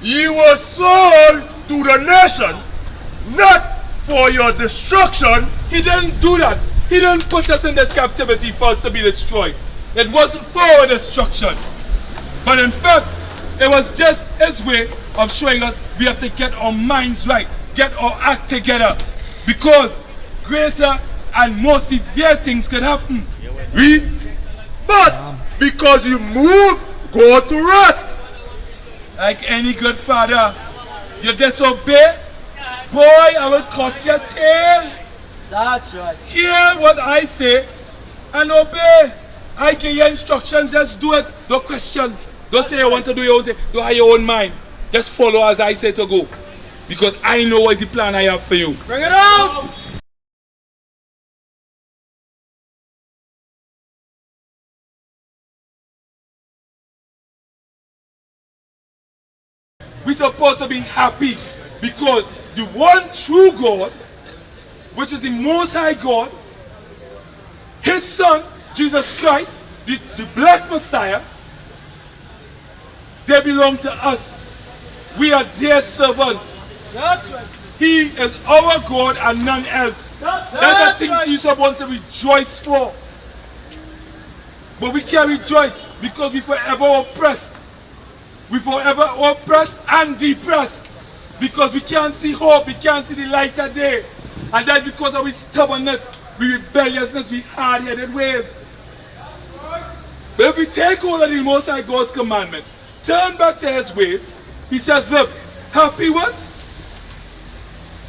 Ye were sold to the nation, not for your destruction. He didn't do that. He didn't put us in this captivity for us to be destroyed. It wasn't for our destruction. But in fact, it was just his way of showing us we have to get our minds right, get our act together. Because greater and more severe things could happen. Read. But because you move, go to wrath. Like any good father, you disobey, boy, I will cut your tail. That's right. Hear what I say and obey. I give you instructions, just do it. No question. Don't say you want to do your own thing. Do have your own mind. Just follow as I say to go. Because I know what is the plan I have for you. Bring it out! We're supposed to be happy because the one true God, which is the Most High God, His Son, Jesus Christ, the black Messiah, they belong to us. We are their servants. That's right. He is our God and none else. That's a thing you're supposed to rejoice for. But we can't rejoice because we forever oppressed. We forever oppressed and depressed because we can't see hope, we can't see the light of day. And that's because of our stubbornness, our rebelliousness, our hard-headed ways. But if we take hold of the Most High God's commandment, turn back to His ways, He says, look, happy what?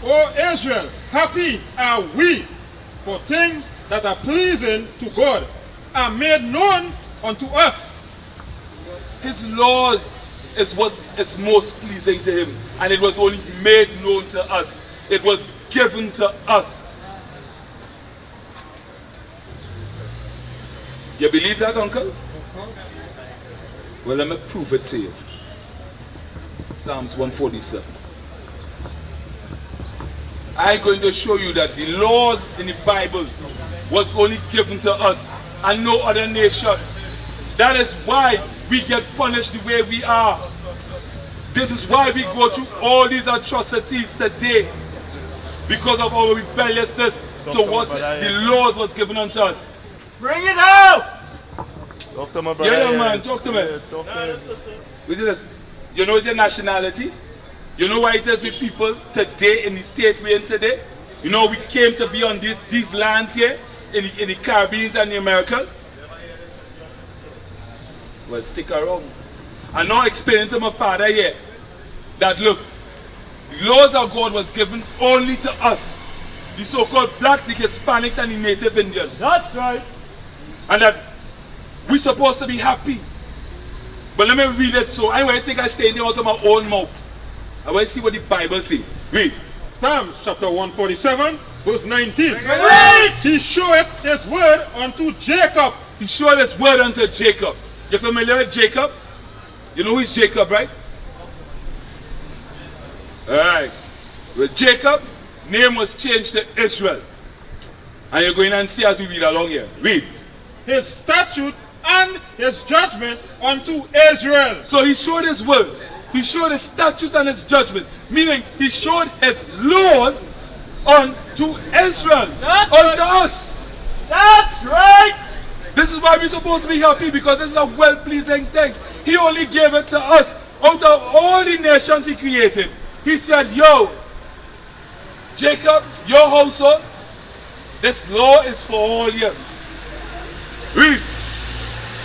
O Israel, happy are we, for things that are pleasing to God are made known unto us. His laws is what is most pleasing to Him, and it was only made known to us. It was given to us. You believe that, uncle? Well, let me prove it to you. Psalms 147. I'm going to show you that the laws in the Bible was only given to us and no other nation. That is why we get punished the way we are. This is why we go through all these atrocities today, because of our rebelliousness to what the laws was given unto us. Bring it out! Talk to my brother. Yeah, young man, talk to me. Talk to him. Listen, you know your nationality? You know why it is with people today in the state we're in today? You know we came to be on these lands here in the Caribbean and the Americas? Well, stick around. I'm now explaining to my father here that look, the laws of God was given only to us, the so-called blacks, the Hispanics and the native Indians. That's right. And that we're supposed to be happy. But let me read it so I think I say it out of my own mouth. I want to see what the Bible says. Read. Psalms chapter 147, verse 19. Read! He showeth His word unto Jacob. He showed His word unto Jacob. You familiar with Jacob? You know who is Jacob, right? Alright. Well, Jacob, name was changed to Israel. And you're going and see as we read along here. Read. His statute and His judgment unto Israel. So He showed His word. He showed His statutes and His judgment. Meaning He showed His laws unto Israel. Unto us. That's right! This is why we're supposed to be happy, because this is a well-pleasing thing. He only gave it to us. Out of all the nations He created, He said, yo, Jacob, your household, this law is for all you. Read.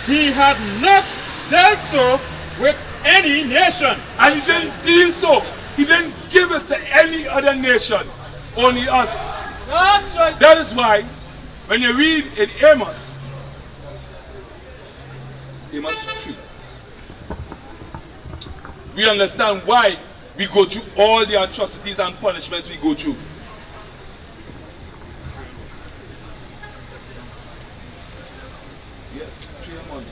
He had not dealt so with any nation. And He didn't deal so. He didn't give it to any other nation. Only us. That's right. That is why, when you read in Amos 3, we understand why we go through all the atrocities and punishments we go through. Yes, 3 and 1.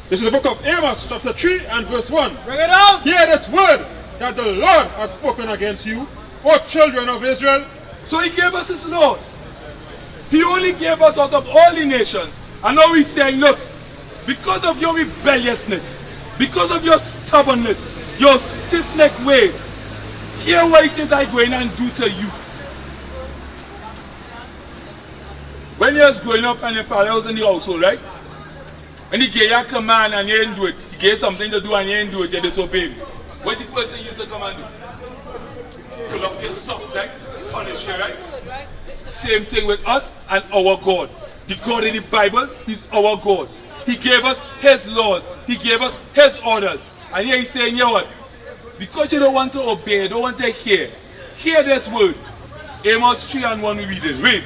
This is the book of Amos chapter 3 and verse 1. Bring it out! Hear this word that the Lord has spoken against you, O children of Israel. So He gave us His laws. He only gave us out of all the nations. And now He's saying, look, because of your rebelliousness, because of your stubbornness, your stiff-necked ways. Hear what it is I go in and do to you. When you was growing up and your father was in the household, right? When he gave you a command and you didn't do it, he gave something to do and you didn't do it, you disobeyed him. What the first thing you used to come and do? Pull up your socks, right? Punish you, right? Same thing with us and our God. The God in the Bible, He's our God. He gave us His laws. He gave us His orders. And here He's saying, you know what? Because you don't want to obey, you don't want to hear this word. Amos 3:1 we read it. Read.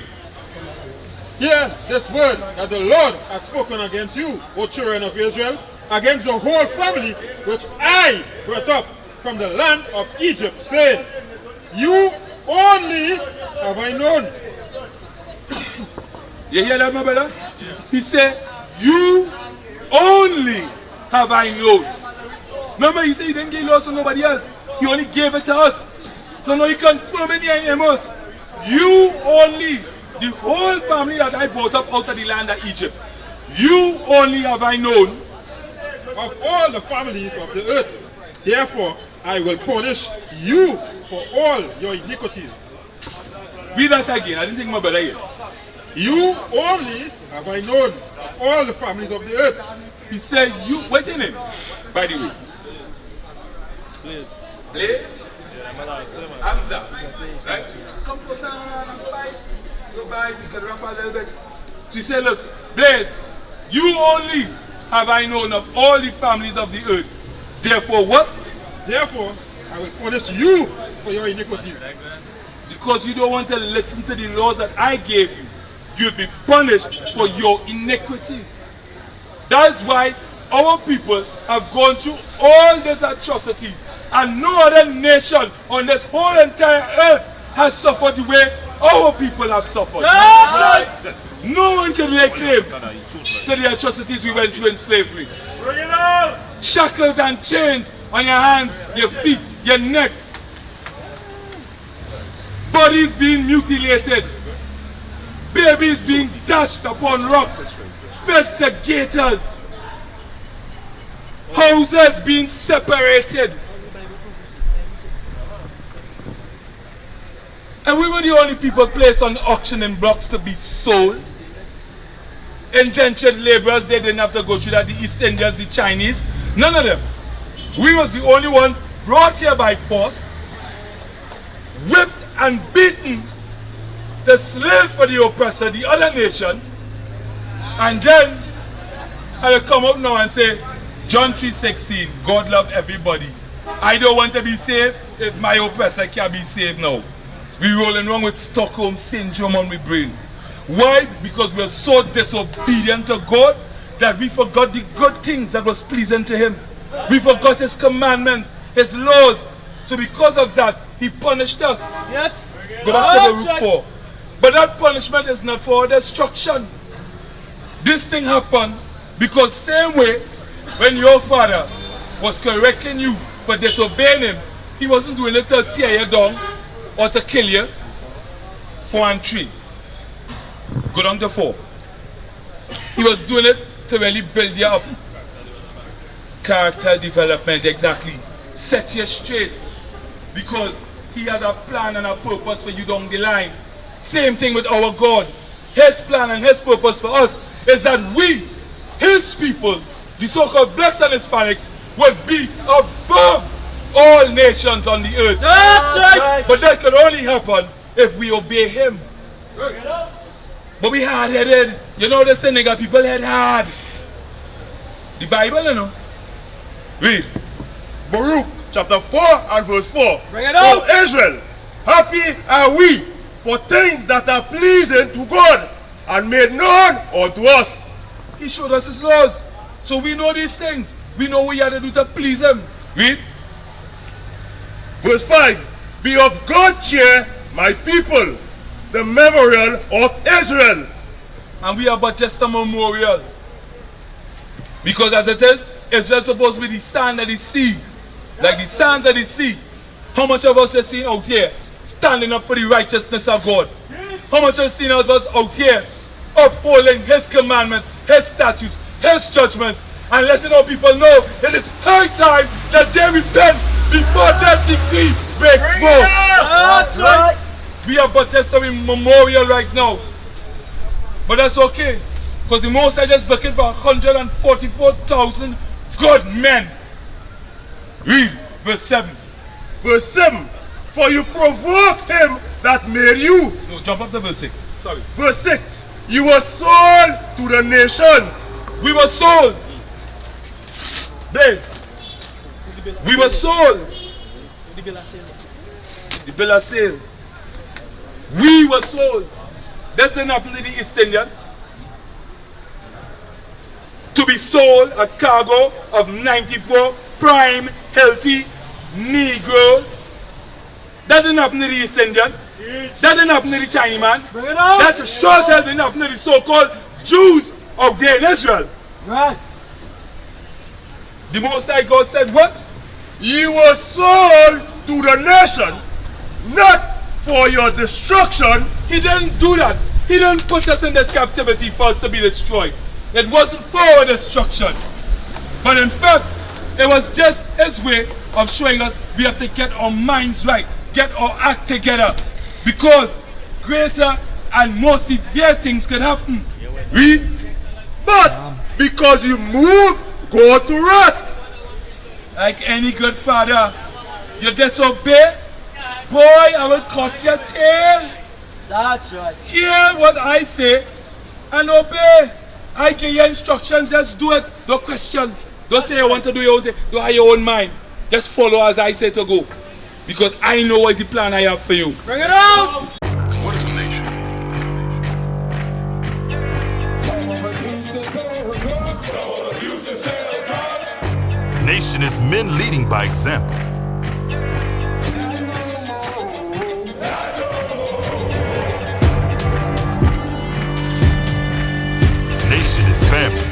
Hear this word that the Lord has spoken against you, O children of Israel, against the whole family which I brought up from the land of Egypt, saying, you only have I known. You hear that, my brother? He said, you only have I known. Remember, he said he didn't give laws to nobody else. He only gave it to us. So now he confirming here in Amos, you only, the whole family that I brought up out of the land of Egypt, you only have I known Of all the families of the earth, therefore I will punish you for all your iniquities. Read that again. I didn't think my brother here. You only have I known of all the families of the earth. He said, you, what's your name? By the way. Blaze? Hamza. Right? Come closer and go by. Go by, we can rap a little bit. So he said, look, Blaze, you only have I known of all the families of the earth. Therefore what? Therefore I will punish you for your iniquities. Because you don't want to listen to the laws that I gave you, you'll be punished for your iniquity. That's why our people have gone through all these atrocities, and no other nation on this whole entire earth has suffered the way our people have suffered. No one can lay claim to the atrocities we went through in slavery. Bring it out! Shackles and chains on your hands, your feet, your neck. Bodies being mutilated. Babies being dashed upon rocks, fed to gators. Houses being separated. And we were the only people placed on auctioning blocks to be sold. Indentured laborers, they didn't have to go through that. The East Indians, the Chinese, none of them. We was the only one brought here by force, whipped and beaten, the slave for the oppressor, the other nations, and then had to come up now and say, John 3:16, God love everybody. I don't want to be saved if my oppressor can be saved now. We rolling wrong with Stockholm syndrome on my brain. Why? Because we're so disobedient to God that we forgot the good things that was pleasing to Him. We forgot His commandments, His laws. So because of that, He punished us. Yes? Go back to the root 4. But that punishment is not for our destruction. This thing happened because same way when your father was correcting you for disobeying him, he wasn't doing it to tear you down or to kill you. 4 and 3. Go down to 4. He was doing it to really build you up. Character development, exactly. Set you straight. Because He has a plan and a purpose for you down the line. Same thing with our God. His plan and His purpose for us is that we, His people, the so-called blacks and Hispanics, would be above all nations on the earth. That's right! But that can only happen if we obey Him. But we hard-headed. You know the Senegal people head hard. The Bible, you know. Read. Baruch chapter 4 and verse 4. Bring it out! O Israel, happy are we for things that are pleasing to God and made known unto us. He showed us His laws. So we know these things. We know what we have to do to please Him. Read. Verse 5. Be of good cheer, my people, the memorial of Israel. And we are but just a memorial. Because as it is, Israel supposed to be the sand of the sea. Like the sands of the sea. How much of us are seen out here standing up for the righteousness of God? How much are seen of us out here upholding His commandments, His statutes, His judgments, and letting our people know it is high time that they repent before that decree breaks forth. That's right. We are but just a memorial right now. But that's okay. Because the Most High is looking for 144,000 good men. Read verse 7. Verse 7. For you provoked him that made you. No, jump up to verse 6. Sorry. Verse 6. You were sold to the nations. We were sold. Blaze. We were sold. The bill of sale. We were sold. That's the happen to the East Indians. To be sold a cargo of 94 prime, healthy Negroes. That didn't happen to the East Indian. That didn't happen to the Chinaman. Bring it on. That sure as hell didn't happen to the so-called Jews out there in Israel. Right. The Most High God said what? You were sold to the nation, not for your destruction. He didn't do that. He didn't put us in this captivity for us to be destroyed. It wasn't for our destruction. But in fact, it was just his way of showing us we have to get our minds right, get our act together. Because greater and more severe things could happen. Read. But because you move, go to wrath. Like any good father, you disobey, boy, I will cut your tail. That's right. Hear what I say and obey. I give you instructions, just do it. No question. Don't say you want to do your own thing. Don't have your own mind. Just follow as I say to go. Because I know what is the plan I have for you. Bring it on. What is a nation? Nation is men leading by example. Nation is family.